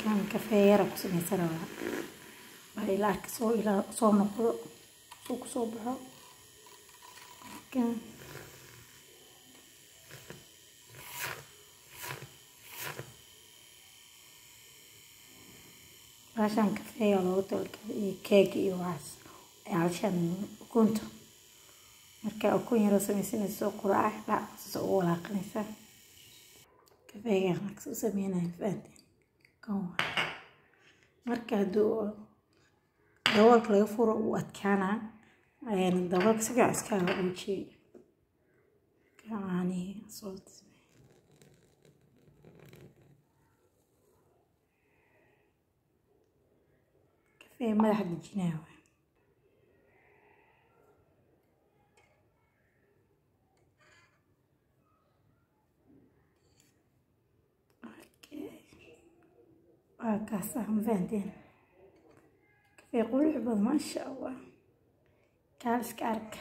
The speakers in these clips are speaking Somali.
كان كافيه رقص مثلا باي لاك سو إلى سو نقطة سوق صبح كان عشان كافيه على وطول كيك يواس عشان كنت مركا أكون يرسم سنة سوق راح لا سوق ولا قنيسة كافيه نقص سمينا فاتن كون مركا daboolka laga furo uu adkaana daboolka si fiican iska uji kaani soo kafee madax dejinaa kaasaan fahanteen kafee qurux badan maasha allah kaal iska ark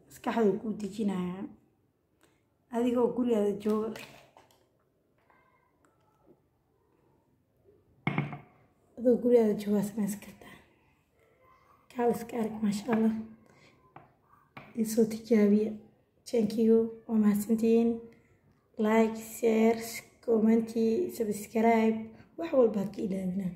maskaxda ku dejinaya adigoo gurigaada jooga samays kartaa kaal iska ark maasha allah isoo tijaabiya thank you waa mahadsantihiin like share comment subscribe wax walba ka ilaawina